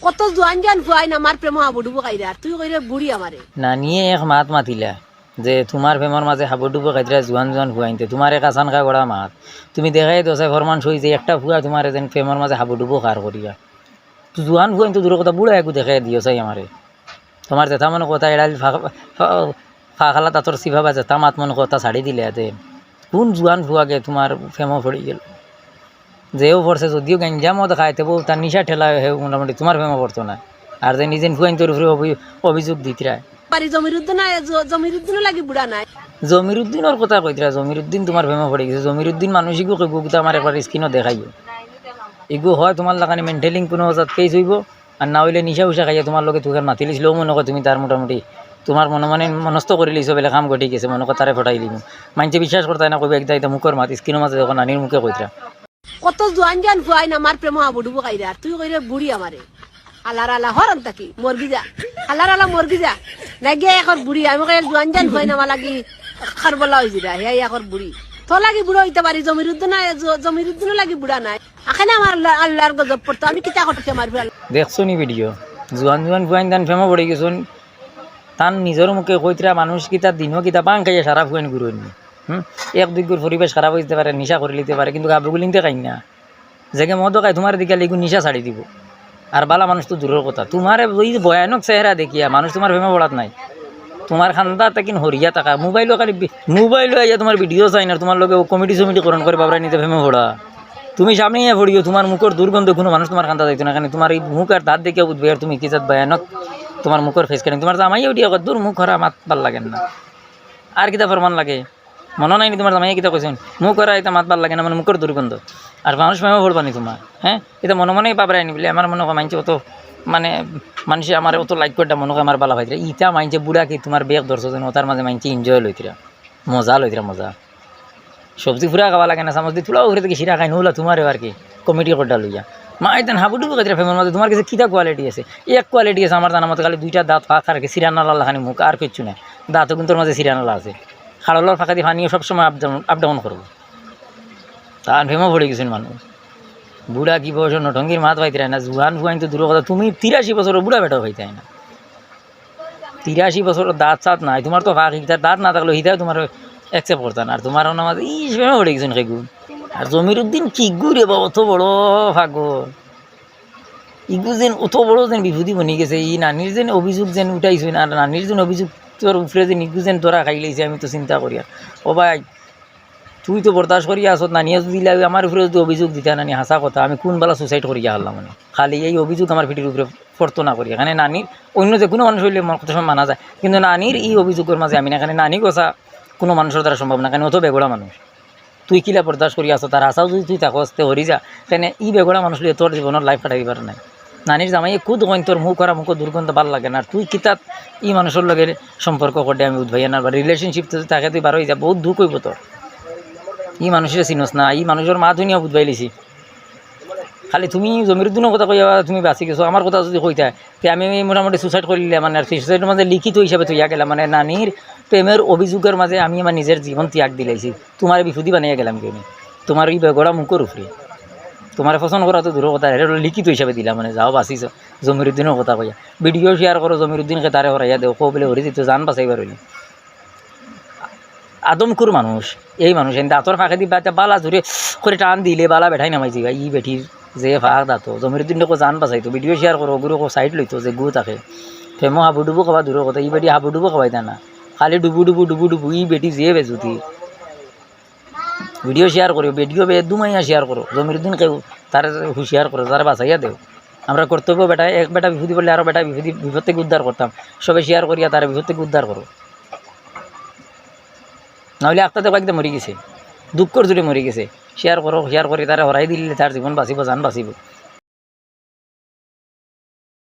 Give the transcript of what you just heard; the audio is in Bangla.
কত জোয়ান জান ফুয়াই না আমার প্রেম হাবুডুবু খাইরা তুই কইরে বুড়ি আমারে নানিয়ে এক মাত মাতিলা যে তোমার প্রেমর মাঝে হাবুডুবু খাইতরা জোয়ান জোয়ান ফুয়াইতে তোমার এক আসান খা গড়া মাত তুমি দেখাই দোষে ফরমান সই যে একটা ফুয়া তোমার যেন প্রেমর মাঝে হাবুডুবু খার করিয়া জোয়ান ফুয়াইতে দূর কথা বুড়া একু দেখাই দিও চাই আমারে তোমার জেঠা মনে কথা এড়াল ফা খালা তাতর সিভা বা জেঠা মাত মনে কথা ছাড়ি দিলে এতে কোন জোয়ান ফুয়াকে তোমার প্রেমও পড়ি গেল যেও পড়ছে যদিও গাঞ্জামও দেখাইতে বউ তার নিশা ঠেলা মোটামুটি তোমার প্রেমও পড়তো না আর যে নিজের ফুয়াইন্তর উপরে অভিযোগ দিতরা পারি জমির উদ্দিন নাই জমির উদ্দিনও লাগি বুড়া নাই জমির উদ্দিনের কথা কইতরা জমির উদ্দিন তোমার প্রেমে পড়ে গেছে জমির উদ্দিন মানুষিকও কইব কিন্তু আমার একবার স্ক্রিনও দেখাইও এগু হয় তোমার লাগানি মেন্টেলিং কোনো অজাত কেস হইব আর না হইলে নিশা উষা খাইয়া তোমার লগে তুকার মাতি লিছিলেও মনে কর তুমি তার মোটামুটি তোমার মনে মনে মনস্থ করে লিছো বেলে কাম ঘটি গেছে মনে কর তারে ফটাই লিম মানুষে বিশ্বাস করতে না কইবে একদা এটা মুখের মাত স্ক্রিনের মাঝে যখন নানির মুখে কইতরা কত জোয়ান জান ফুয়াই না আমার প্রেম হাবুডুবু খাইরা তুই কইরে বুড়ি আমারে আল্লাহর আল্লাহ হরম তাকি মরগি যা আল্লাহর আল্লাহ মরগি যা নাকি এখন বুড়ি আমি কই জোয়ান জান ফুয়াই না লাগি খারবলা হই যা হে এখন বুড়ি তো লাগি বুড়ো হইতে পারি জমির উদ্দিন নাই জমির উদ্দিনও লাগি বুড়া নাই আখানে আমার আল্লাহর গজব পড়তো আমি কিতা করতে মারবি দেখছো নি ভিডিও জোয়ান জোয়ান ফুয়াইন তান ফেমা পড়ে গেছুন তান নিজের মুখে কইতরা মানুষ কিতা দিনও কিতা পাং খাইয়া সারা ফুয়াইন ঘুরোন এক দুই গুর পরিবেশ খারাপ হইতে পারে নিশা করে লিতে পারে কিন্তু গাবগুলিনতে খাই না যেকে মদ খাই তোমার দিকে লিগু নিশা ছাড়ি দিব আর বালা মানুষ তো দূরের কথা তোমার ওই ভয়ানক চেহারা দেখিয়া মানুষ তোমার প্রেমে পড়াত নাই তোমার খান্দা তাকিন হরিয়া টাকা মোবাইলও খালি মোবাইলও আইয়া তোমার ভিডিও চাই না তোমার লগে কমিটি সমিটি করণ করে বাবরা নিতে প্রেমে পড়া তুমি সামনে পড়িও তোমার মুখের দুর্গন্ধ কোনো মানুষ তোমার খান্দা যাইতো না কারণ তোমার এই মুখ আর দাঁত দেখে উঠবে আর তুমি কি যাত ভয়ানক তোমার মুখের ফেস কাটিং তোমার জামাই উঠিয়া দূর মুখ খরা মাত ভাল লাগে না আর কিতা ফরমান লাগে মনে নাই নি তোমার জামাই কিতা কইছেন মুখ করা এটা মাত ভাল লাগে না মানে মুখের দুর্গন্ধ আর মানুষ প্রেমে পড়বানি তোমার হ্যাঁ এটা মনে মনেই পাবরাই নি বলে আমার মনে হয় মানছে অত মানে মানুষে আমার অত লাইক করটা মনে হয় আমার বালা ভাইতরা ইটা মানছে বুড়া কি তোমার বেগ ধরছো যেন তার মাঝে মানছে এনজয় লইতরা মজা লইতরা মজা সবজি ফুরা খাওয়া লাগে না চামচ দিয়ে তুলাও ঘুরে থেকে শিরা খাই নহলা তোমারও আর কি কমিটি করটা লইয়া মা এতেন হাবুডুবু খাইতরা ফেমের মাঝে তোমার কাছে কিতা কোয়ালিটি আছে এক কোয়ালিটি আছে আমার জানা মতো খালি দুইটা দাঁত ফাঁকা রাখে সিরানালা লাখানি মুখ আর কিচ্ছু নেই দাঁতও কিন্তু মাঝে সিরানালা আছে খাড়লার ফাঁকা দিয়ে পানিও সবসময় আপ ডাউন করবো তার ফেমা পড়ে গেছেন মানুষ বুড়া কি বয়স নটঙ্গির মাত পাইতে না জুয়ান ফুয়াইন তো দূর কথা তুমি 83 বছরের বুড়া বেটা পাইতে না 83 বছরের দাঁত চাত নাই তোমার তো ফাঁক হিতার দাঁত না থাকলে হিতাও তোমার অ্যাকসেপ্ট করতাম আর তোমার নামাজ ফেমা পড়ে গেছেন সেগু আর জমির উদ্দিন কি গুরে বা অত বড় ফাগল ইগু যেন অত বড় যেন বিভূতি বনি গেছে ই নানির যেন অভিযোগ যেন উঠাইছেন আর নানির যেন অভিযোগ তোর উপরে যে নিগু যেন তোরা খাই লাইছে আমি তো চিন্তা করি আর ও ভাই তুই তো বরদাস্ত করিয়া আসত নানিয়ে যদি আমার উপরে যদি অভিযোগ দিতে নানি হাসা কথা আমি কোন বেলা সুসাইড করিয়া হারলাম মানে খালি এই অভিযোগ আমার ভিডিওর উপরে পড়তো না করি এখানে নানির অন্য যে কোনো মানুষ হইলে কথা সময় মানা যায় কিন্তু নানির এই অভিযোগের মাঝে আমি না এখানে নানি কথা কোনো মানুষের দ্বারা সম্ভব না কারণ অত বেগড়া মানুষ তুই কিলা বরদাস্ত করিয়া আসো তার আশাও যদি তুই তাকে আসতে হরি যা তাহলে ই বেগড়া মানুষ লিয়ে তোর জীবনের লাইফ কাটাই পারে নাই নানির জামাইয়ে খুদ কইন তোর মুখ করা মুখ দুর্গন্ধ ভাল লাগে না আর তুই কিতাব ই মানুষের লগে সম্পর্ক করতে আমি উদ্ভাইয়া না বা রিলেশনশিপ তাকে তুই বার হয়ে যা বহুত দুঃখ হইব তোর ই মানুষের চিনস না ই মানুষের মা ধুনিয়া বুধবাই লিছি খালি তুমি জমির দিনের কথা কইয়া তুমি বাঁচি গেছো আমার কথা যদি কইতা তে আমি মোটামুটি সুসাইড করলে মানে আর সুসাইডের মাঝে লিখিত হিসাবে তৈয়া গেলাম মানে নানির প্রেমের অভিযোগের মাঝে আমি আমার নিজের জীবন ত্যাগ দিলাইছি তোমার বিশুদ্ধি বানিয়ে গেলাম কেউ তোমার এই বেগড়া মুখের উপরে তোমার পছন্দ করা তো দূর কথা এটা লিখিত হিসাবে দিলাম মানে যাও বাঁচিছ জমির উদ্দিনের কথা কইয়া ভিডিও শেয়ার করো জমির উদ্দিনকে তারে হরাইয়া দেও কো বলে হরি দিত জান বাঁচাইবার হইলি আদমকুর মানুষ এই মানুষ দাঁতর ফাঁকে দিবা বালা ধরে করে টান দিলে বালা বেঠাই নামাই যাবা ই বেঠির যে ফাঁক দাঁতো জমির উদ্দিনকে জান বাঁচাইতো ভিডিও শেয়ার করো গুরু সাইড লইতো যে গু থাকে ফেমো হাবুডুবু খাবা দূরের কথা ই বেটি হাবুডুবু খাবাই না খালি ডুবু ডুবু ডুবু ডুবু ই বেটি যে বেজুতি ভিডিও শেয়ার করো ভিডিও দুমাইয়া শেয়ার করো জমির উদ্দিন কেউ তার হুঁশিয়ার করো তারা বাঁচাইয়া দেও আমরা কর্তব্য বেটা এক বেটা বিভূতি বললে আরও বেটা বিপদ থেকে উদ্ধার করতাম সবে শেয়ার করিয়া তারা বিপদ থেকে উদ্ধার করো নাহলে আত্মাতে কয়েকটা মরি গেছে দুঃখর জুড়ে মরি গেছে শেয়ার করো শেয়ার করি তারা হরাই দিলে তার জীবন বাঁচিব জান বাঁচিব